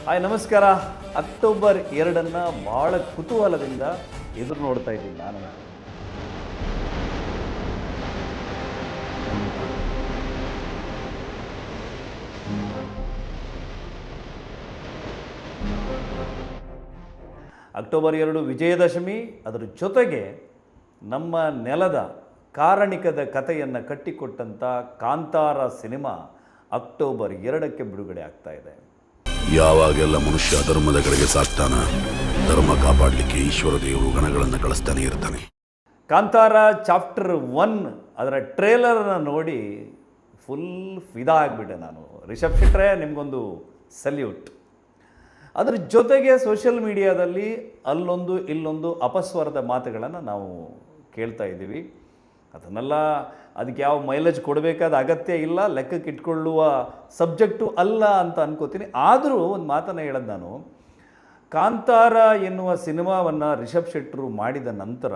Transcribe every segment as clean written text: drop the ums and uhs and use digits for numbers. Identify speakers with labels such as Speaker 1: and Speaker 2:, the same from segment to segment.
Speaker 1: Hi ನಮಸ್ಕಾರ. October 2 ಭಾಳ ಕುತೂಹಲದಿಂದ ಎದುರು ನೋಡ್ತಾ ಇದ್ದೀನಿ ನಾನು. ಅಕ್ಟೋಬರ್ 2 ವಿಜಯದಶಮಿ, ಅದರ ಜೊತೆಗೆ ನಮ್ಮ ನೆಲದ ಕಾರಣಿಕದ ಕಥೆಯನ್ನು ಕಟ್ಟಿಕೊಟ್ಟಂಥ ಕಾಂತಾರ ಸಿನಿಮಾ ಅಕ್ಟೋಬರ್ 2 ಬಿಡುಗಡೆ ಆಗ್ತಾ ಇದೆ.
Speaker 2: ಯಾವಾಗೆಲ್ಲ ಮನುಷ್ಯ ಧರ್ಮದ ಕಡೆಗೆ ಸಾಕ್ತಾನ, ಧರ್ಮ ಕಾಪಾಡಲಿಕ್ಕೆ ಈಶ್ವರ ದೇವರು ಗಣಗಳನ್ನು ಕಳಿಸ್ತಾನೆ ಇರ್ತಾನೆ.
Speaker 1: ಕಾಂತಾರ ಚಾಪ್ಟರ್ 1 ಅದರ ಟ್ರೇಲರ್ನ ನೋಡಿ ಫುಲ್ ಫಿದಾ ಆಗಿಬಿಟ್ಟೆ ನಾನು. ರಿಷಬ್ ಶೆಟ್ರೆ, ನಿಮಗೊಂದು ಸಲ್ಯೂಟ್. ಅದರ ಜೊತೆಗೆ ಸೋಷಿಯಲ್ ಮೀಡಿಯಾದಲ್ಲಿ ಅಲ್ಲೊಂದು ಇಲ್ಲೊಂದು ಅಪಸ್ವರದ ಮಾತುಗಳನ್ನು ನಾವು ಕೇಳ್ತಾ ಇದ್ದೀವಿ. ಅದನ್ನೆಲ್ಲ ಅದಕ್ಕೆ ಯಾವ ಮೈಲೇಜ್ ಕೊಡಬೇಕಾದ ಅಗತ್ಯ ಇಲ್ಲ, ಲೆಕ್ಕಕ್ಕೆ ಇಟ್ಕೊಳ್ಳುವ ಸಬ್ಜೆಕ್ಟು ಅಲ್ಲ ಅಂತ ಅನ್ಕೋತೀನಿ. ಆದರೂ ಒಂದು ಮಾತನ್ನು ಹೇಳೋದು ನಾನು, ಕಾಂತಾರ ಎನ್ನುವ ಸಿನಿಮಾವನ್ನು ರಿಷಬ್ ಶೆಟ್ಟರು ಮಾಡಿದ ನಂತರ,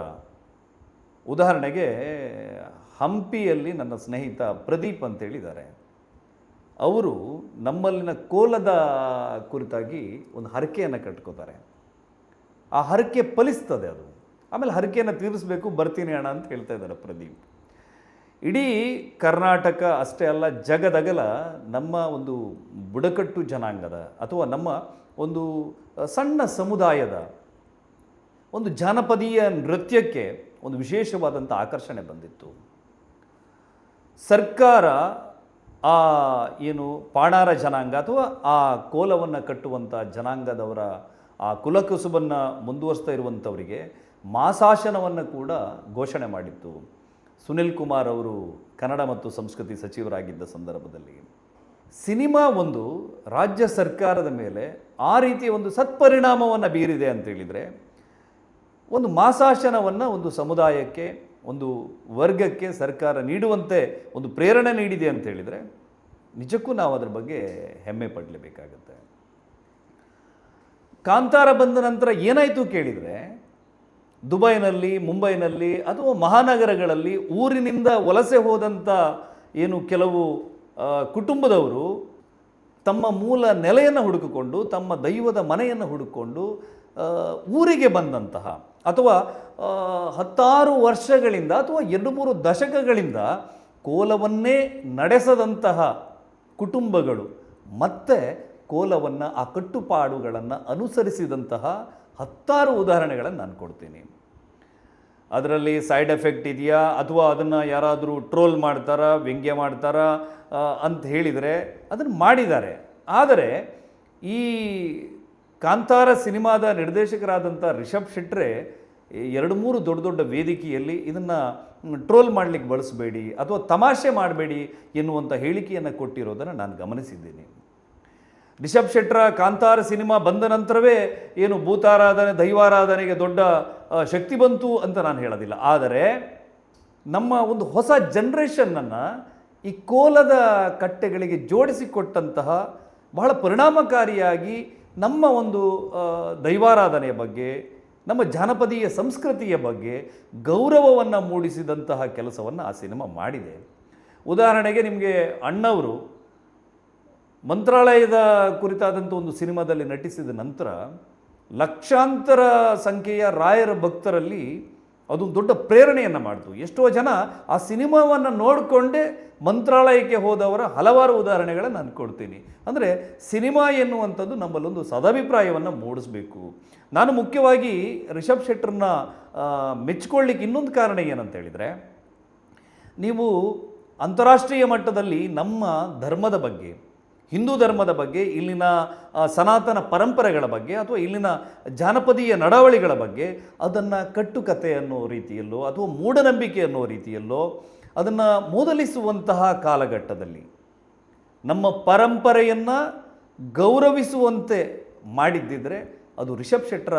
Speaker 1: ಉದಾಹರಣೆಗೆ ಹಂಪಿಯಲ್ಲಿ ನನ್ನ ಸ್ನೇಹಿತ ಪ್ರದೀಪ್ ಅಂತೇಳಿದ್ದಾರೆ, ಅವರು ನಮ್ಮಲ್ಲಿನ ಕೋಲದ ಕುರಿತಾಗಿ ಒಂದು ಹರಕೆಯನ್ನು ಕಟ್ಕೋತಾರೆ. ಆ ಹರಕೆ ಫಲಿಸ್ತದೆ. ಅದು ಆಮೇಲೆ ಹರಕೆಯನ್ನು ತೀರಿಸಬೇಕು, ಬರ್ತೀನಿ ಅಣ್ಣ ಅಂತ ಹೇಳ್ತಾ ಇದ್ದಾರೆ ಪ್ರದೀಪ್. ಇಡೀ ಕರ್ನಾಟಕ ಅಷ್ಟೇ ಅಲ್ಲ, ಜಗದಗಲ ನಮ್ಮ ಒಂದು ಬುಡಕಟ್ಟು ಜನಾಂಗದ ಅಥವಾ ನಮ್ಮ ಒಂದು ಸಣ್ಣ ಸಮುದಾಯದ ಒಂದು ಜಾನಪದೀಯ ನೃತ್ಯಕ್ಕೆ ಒಂದು ವಿಶೇಷವಾದಂಥ ಆಕರ್ಷಣೆ ಬಂದಿತ್ತು. ಸರ್ಕಾರ ಆ ಏನು ಪಾಣಾರ ಜನಾಂಗ ಅಥವಾ ಆ ಕೋಲವನ್ನು ಕಟ್ಟುವಂಥ ಜನಾಂಗದವರ ಆ ಕುಲಕಸುಬನ್ನು ಮುಂದುವರಿಸ್ತಾ ಇರುವಂಥವರಿಗೆ ಮಾಸಾಶನವನ್ನು ಕೂಡ ಘೋಷಣೆ ಮಾಡಿತ್ತು. ಸುನಿಲ್ ಕುಮಾರ್ ಅವರು ಕನ್ನಡ ಮತ್ತು ಸಂಸ್ಕೃತಿ ಸಚಿವರಾಗಿದ್ದ ಸಂದರ್ಭದಲ್ಲಿ ಸಿನಿಮಾ ಒಂದು ರಾಜ್ಯ ಸರ್ಕಾರದ ಮೇಲೆ ಆ ರೀತಿಯ ಒಂದು ಸತ್ಪರಿಣಾಮವನ್ನು ಬೀರಿದೆ ಅಂತೇಳಿದರೆ, ಒಂದು ಮಾಸಾಶನವನ್ನು ಒಂದು ಸಮುದಾಯಕ್ಕೆ, ಒಂದು ವರ್ಗಕ್ಕೆ ಸರ್ಕಾರ ನೀಡುವಂತೆ ಒಂದು ಪ್ರೇರಣೆ ನೀಡಿದೆ ಅಂತೇಳಿದರೆ ನಿಜಕ್ಕೂ ನಾವು ಅದರ ಬಗ್ಗೆ ಹೆಮ್ಮೆ ಪಡಲೇಬೇಕಾಗತ್ತೆ. ಕಾಂತಾರ ಬಂದ ನಂತರ ಏನಾಯಿತು ಕೇಳಿದರೆ, ದುಬೈನಲ್ಲಿ, ಮುಂಬೈನಲ್ಲಿ ಅಥವಾ ಮಹಾನಗರಗಳಲ್ಲಿ ಊರಿನಿಂದ ವಲಸೆ ಹೋದಂಥ ಏನು ಕೆಲವು ಕುಟುಂಬದವರು ತಮ್ಮ ಮೂಲ ನೆಲೆಯನ್ನು ಹುಡುಕಿಕೊಂಡು, ತಮ್ಮ ದೈವದ ಮನೆಯನ್ನು ಹುಡುಕಿಕೊಂಡು ಊರಿಗೆ ಬಂದಂತಹ ಅಥವಾ 10 ವರ್ಷಗಳಿಂದ ಅಥವಾ 2-3 ದಶಕಗಳಿಂದ ಕೋಲವನ್ನೇ ನಡೆಸದಂತಹ ಕುಟುಂಬಗಳು ಮತ್ತೆ ಕೋಲವನ್ನು, ಆ ಕಟ್ಟುಪಾಡುಗಳನ್ನು ಅನುಸರಿಸಿದಂತಹ 10 ಉದಾಹರಣೆಗಳನ್ನು ನಾನು ಕೊಡ್ತೀನಿ. ಅದರಲ್ಲಿ ಸೈಡ್ ಎಫೆಕ್ಟ್ ಇದೆಯಾ ಅಥವಾ ಅದನ್ನು ಯಾರಾದರೂ ಟ್ರೋಲ್ ಮಾಡ್ತಾರಾ, ವ್ಯಂಗ್ಯ ಮಾಡ್ತಾರಾ ಅಂತ ಹೇಳಿದರೆ ಅದನ್ನು ಮಾಡಿದ್ದಾರೆ. ಆದರೆ ಈ ಕಾಂತಾರ ಸಿನಿಮಾದ ನಿರ್ದೇಶಕರಾದಂಥ ರಿಷಬ್ ಶೆಟ್ರೆ 2-3 ದೊಡ್ಡ ದೊಡ್ಡ ವೇದಿಕೆಯಲ್ಲಿ ಇದನ್ನು ಟ್ರೋಲ್ ಮಾಡಲಿಕ್ಕೆ ಬಳಸಬೇಡಿ ಅಥವಾ ತಮಾಷೆ ಮಾಡಬೇಡಿ ಎನ್ನುವಂಥ ಹೇಳಿಕೆಯನ್ನು ಕೊಟ್ಟಿರೋದನ್ನು ನಾನು ಗಮನಿಸಿದ್ದೀನಿ. ರಿಷಬ್ ಶೆಟ್ರ ಕಾಂತಾರ ಸಿನಿಮಾ ಬಂದ ನಂತರವೇ ಏನು ಭೂತಾರಾಧನೆ, ದೈವಾರಾಧನೆಗೆ ದೊಡ್ಡ ಶಕ್ತಿ ಬಂತು ಅಂತ ನಾನು ಹೇಳೋದಿಲ್ಲ. ಆದರೆ ನಮ್ಮ ಒಂದು ಹೊಸ ಜನ್ರೇಷನ್ನನ್ನು ಈ ಕೋಲದ ಕಟ್ಟೆಗಳಿಗೆ ಜೋಡಿಸಿಕೊಟ್ಟಂತಹ ಬಹಳ ಪರಿಣಾಮಕಾರಿಯಾಗಿ ನಮ್ಮ ಒಂದು ದೈವಾರಾಧನೆಯ ಬಗ್ಗೆ, ನಮ್ಮ ಜಾನಪದೀಯ ಸಂಸ್ಕೃತಿಯ ಬಗ್ಗೆ ಗೌರವವನ್ನು ಮೂಡಿಸಿದಂತಹ ಕೆಲಸವನ್ನು ಆ ಸಿನಿಮಾ ಮಾಡಿದೆ. ಉದಾಹರಣೆಗೆ ನಿಮಗೆ ಅಣ್ಣವರು ಮಂತ್ರಾಲಯದ ಕುರಿತಾದಂಥ ಒಂದು ಸಿನಿಮಾದಲ್ಲಿ ನಟಿಸಿದ ನಂತರ ಲಕ್ಷಾಂತರ ಸಂಖ್ಯೆಯ ರಾಯರ ಭಕ್ತರಲ್ಲಿ ಅದೊಂದು ದೊಡ್ಡ ಪ್ರೇರಣೆಯನ್ನು ಮಾಡಿತು. ಎಷ್ಟೋ ಜನ ಆ ಸಿನಿಮಾವನ್ನು ನೋಡಿಕೊಂಡೇ ಮಂತ್ರಾಲಯಕ್ಕೆ ಹೋದವರ ಹಲವಾರು ಉದಾಹರಣೆಗಳನ್ನು ನಾನು ಕೊಡ್ತೀನಿ. ಅಂದರೆ ಸಿನಿಮಾ ಎನ್ನುವಂಥದ್ದು ನಮ್ಮಲ್ಲೊಂದು ಸದಾಭಿಪ್ರಾಯವನ್ನು ಮೂಡಿಸಬೇಕು. ನಾನು ಮುಖ್ಯವಾಗಿ ರಿಷಬ್ ಶೆಟ್ರನ್ನ ಮೆಚ್ಚಿಕೊಳ್ಳಿಕ್ಕೆ ಇನ್ನೊಂದು ಕಾರಣ ಏನಂತ ಹೇಳಿದರೆ, ನೀವು ಅಂತಾರಾಷ್ಟ್ರೀಯ ಮಟ್ಟದಲ್ಲಿ ನಮ್ಮ ಧರ್ಮದ ಬಗ್ಗೆ, ಹಿಂದೂ ಧರ್ಮದ ಬಗ್ಗೆ, ಇಲ್ಲಿನ ಸನಾತನ ಪರಂಪರೆಗಳ ಬಗ್ಗೆ ಅಥವಾ ಇಲ್ಲಿನ ಜಾನಪದೀಯ ನಡವಳಿಗಳ ಬಗ್ಗೆ ಅದನ್ನು ಕಟ್ಟುಕತೆ ಅನ್ನೋ ರೀತಿಯಲ್ಲೋ ಅಥವಾ ಮೂಢನಂಬಿಕೆ ಅನ್ನೋ ರೀತಿಯಲ್ಲೋ ಅದನ್ನು ಮೂದಲಿಸುವಂತಹ ಕಾಲಘಟ್ಟದಲ್ಲಿ ನಮ್ಮ ಪರಂಪರೆಯನ್ನು ಗೌರವಿಸುವಂತೆ ಮಾಡಿದ್ದಿದ್ರೆ ಅದು ರಿಷಬ್ ಶೆಟ್ರ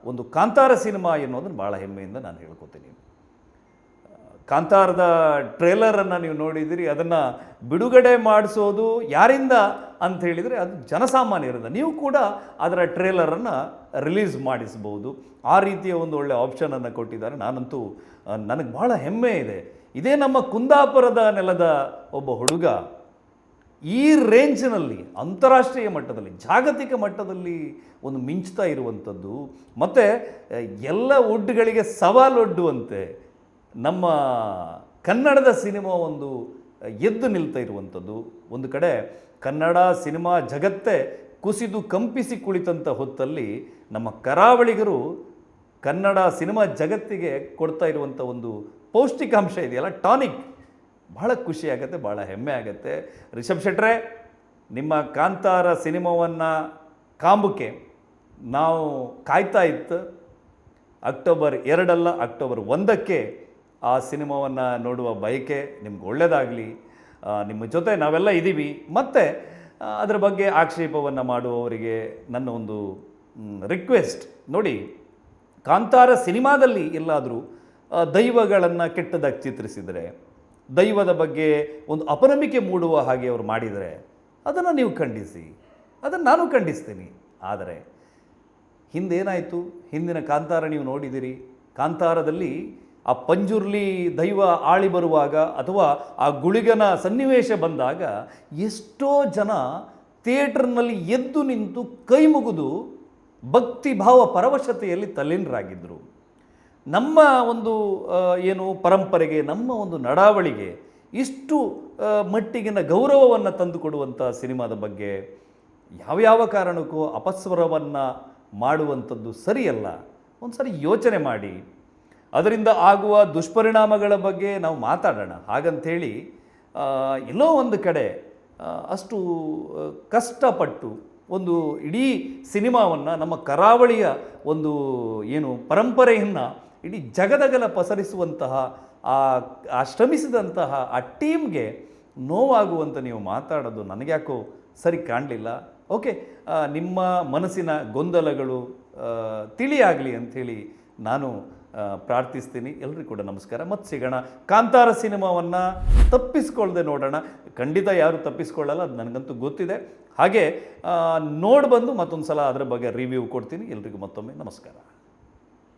Speaker 1: ಒಂದು ಕಾಂತಾರ ಸಿನಿಮಾ ಎನ್ನುವುದನ್ನು ಭಾಳ ಹೆಮ್ಮೆಯಿಂದ ನಾನು ಹೇಳ್ಕೊತೀನಿ. ಕಾಂತಾರದ ಟ್ರೇಲರನ್ನು ನೀವು ನೋಡಿದಿರಿ, ಅದನ್ನು ಬಿಡುಗಡೆ ಮಾಡಿಸೋದು ಯಾರಿಂದ ಅಂತ ಹೇಳಿದರೆ ಅದು ಜನಸಾಮಾನ್ಯರಿಂದ. ನೀವು ಕೂಡ ಅದರ ಟ್ರೇಲರನ್ನು ರಿಲೀಸ್ ಮಾಡಿಸ್ಬೋದು. ಆ ರೀತಿಯ ಒಂದು ಒಳ್ಳೆಯ ಆಪ್ಷನನ್ನು ಕೊಟ್ಟಿದ್ದಾರೆ. ನಾನಂತೂ ನನಗೆ ಭಾಳ ಹೆಮ್ಮೆ ಇದೆ. ಇದೇ ನಮ್ಮ ಕುಂದಾಪುರದ ನೆಲದ ಒಬ್ಬ ಹುಡುಗ ಈ ರೇಂಜ್ನಲ್ಲಿ ಅಂತಾರಾಷ್ಟ್ರೀಯ ಮಟ್ಟದಲ್ಲಿ ಜಾಗತಿಕ ಮಟ್ಟದಲ್ಲಿ ಒಂದು ಮಿಂಚ್ತಾ ಇರುವಂಥದ್ದು, ಮತ್ತು ಎಲ್ಲ ಒಡ್ಡುಗಳಿಗೆ ಸವಾಲೊಡ್ಡುವಂತೆ ನಮ್ಮ ಕನ್ನಡದ ಸಿನಿಮಾ ಒಂದು ಎದ್ದು ನಿಲ್ತಾ ಇರುವಂಥದ್ದು. ಒಂದು ಕಡೆ ಕನ್ನಡ ಸಿನಿಮಾ ಜಗತ್ತೇ ಕುಸಿದು ಕಂಪಿಸಿ ಕುಳಿತಂಥ ಹೊತ್ತಲ್ಲಿ ನಮ್ಮ ಕರಾವಳಿಗರು ಕನ್ನಡ ಸಿನಿಮಾ ಜಗತ್ತಿಗೆ ಕೊಡ್ತಾ ಇರುವಂಥ ಒಂದು ಪೌಷ್ಟಿಕಾಂಶ ಇದೆಯಲ್ಲ, ಟಾನಿಕ್, ಬಹಳ ಖುಷಿ ಆಗುತ್ತೆ, ಭಾಳ ಹೆಮ್ಮೆ ಆಗುತ್ತೆ. ರಿಷಬ್ ಶೆಟ್ರೆ, ನಿಮ್ಮ ಕಾಂತಾರ ಸಿನಿಮಾವನ್ನು ಕಾಂಬಕ್ಕೆ ನಾವು ಕಾಯ್ತಾ ಇತ್ತು. ಅಕ್ಟೋಬರ್ 2 ಅಲ್ಲ, ಅಕ್ಟೋಬರ್ 1ಕ್ಕೆ ಆ ಸಿನಿಮಾವನ್ನು ನೋಡುವ ಬಯಕೆ. ನಿಮ್ಗೆ ಒಳ್ಳೆಯದಾಗಲಿ. ನಿಮ್ಮ ಜೊತೆ ನಾವೆಲ್ಲ ಇದ್ದೀವಿ. ಮತ್ತು ಅದರ ಬಗ್ಗೆ ಆಕ್ಷೇಪವನ್ನು ಮಾಡುವವರಿಗೆ ನನ್ನ ಒಂದು ರಿಕ್ವೆಸ್ಟ್, ನೋಡಿ, ಕಾಂತಾರ ಸಿನಿಮಾದಲ್ಲಿ ಎಲ್ಲಾದರೂ ದೈವಗಳನ್ನು ಕೆಟ್ಟದಾಗಿ ಚಿತ್ರಿಸಿದರೆ, ದೈವದ ಬಗ್ಗೆ ಒಂದು ಅಪನಂಬಿಕೆ ಮೂಡುವ ಹಾಗೆ ಅವರು ಮಾಡಿದರೆ ಅದನ್ನು ನೀವು ಖಂಡಿಸಿ, ಅದನ್ನು ನಾನು ಖಂಡಿಸ್ತೀನಿ. ಆದರೆ ಹಿಂದೇನಾಯಿತು? ಹಿಂದಿನ ಕಾಂತಾರ ನೀವು ನೋಡಿದಿರಿ. ಕಾಂತಾರದಲ್ಲಿ ಆ ಪಂಜುರ್ಲಿ ದೈವ ಆಳಿ ಬರುವಾಗ ಅಥವಾ ಆ ಗುಳಿಗನ ಸನ್ನಿವೇಶ ಬಂದಾಗ ಎಷ್ಟೋ ಜನ ಥಿಯೇಟರ್ನಲ್ಲಿ ಎದ್ದು ನಿಂತು ಕೈ ಮುಗಿದು ಭಕ್ತಿಭಾವ ಪರವಶತೆಯಲ್ಲಿ ತಲ್ಲೀನರಾಗಿದ್ದರು. ನಮ್ಮ ಒಂದು ಏನು ಪರಂಪರೆಗೆ, ನಮ್ಮ ಒಂದು ನಡಾವಳಿಗೆ ಇಷ್ಟು ಮಟ್ಟಿಗಿನ ಗೌರವವನ್ನು ತಂದುಕೊಡುವಂಥ ಸಿನಿಮಾದ ಬಗ್ಗೆ ಯಾವ್ಯಾವ ಕಾರಣಕ್ಕೂ ಅಪಸ್ವರವನ್ನು ಮಾಡುವಂಥದ್ದು ಸರಿಯಲ್ಲ. ಒಂದು ಸರಿ ಯೋಚನೆ ಮಾಡಿ, ಅದರಿಂದ ಆಗುವ ದುಷ್ಪರಿಣಾಮಗಳ ಬಗ್ಗೆ ನಾವು ಮಾತಾಡೋಣ. ಹಾಗಂಥೇಳಿ ಎಲ್ಲೋ ಒಂದು ಕಡೆ ಅಷ್ಟು ಕಷ್ಟಪಟ್ಟು ಒಂದು ಇಡೀ ಸಿನಿಮಾವನ್ನು, ನಮ್ಮ ಕರಾವಳಿಯ ಒಂದು ಏನು ಪರಂಪರೆಯನ್ನು ಇಡೀ ಜಗದಗಲ ಪಸರಿಸುವಂತಹ ಆ ಶ್ರಮಿಸಿದಂತಹ ಆ ಟೀಮ್ಗೆ ನೋವಾಗುವಂತ ನೀವು ಮಾತಾಡೋದು ನನಗ್ಯಾಕೋ ಸರಿ ಕಾಣಲಿಲ್ಲ. ಓಕೆ, ನಿಮ್ಮ ಮನಸ್ಸಿನ ಗೊಂದಲಗಳು ತಿಳಿಯಾಗಲಿ ಅಂಥೇಳಿ ನಾನು ಪ್ರಾರ್ಥಿಸ್ತೀನಿ. ಎಲ್ರಿಗೂ ಕೂಡ ನಮಸ್ಕಾರ. ಮತ್ತೆ ಸಿಗೋಣ. ಕಾಂತಾರ ಸಿನಿಮಾವನ್ನು ತಪ್ಪಿಸ್ಕೊಳ್ಳದೆ ನೋಡೋಣ. ಖಂಡಿತ ಯಾರು ತಪ್ಪಿಸ್ಕೊಳ್ಳಲ್ಲ, ಅದು ನನಗಂತೂ ಗೊತ್ತಿದೆ. ಹಾಗೆ ನೋಡಿ ಬಂದು ಮತ್ತೊಂದು ಸಲ ಅದರ ಬಗ್ಗೆ ರಿವ್ಯೂ ಕೊಡ್ತೀನಿ. ಎಲ್ರಿಗೂ ಮತ್ತೊಮ್ಮೆ ನಮಸ್ಕಾರ.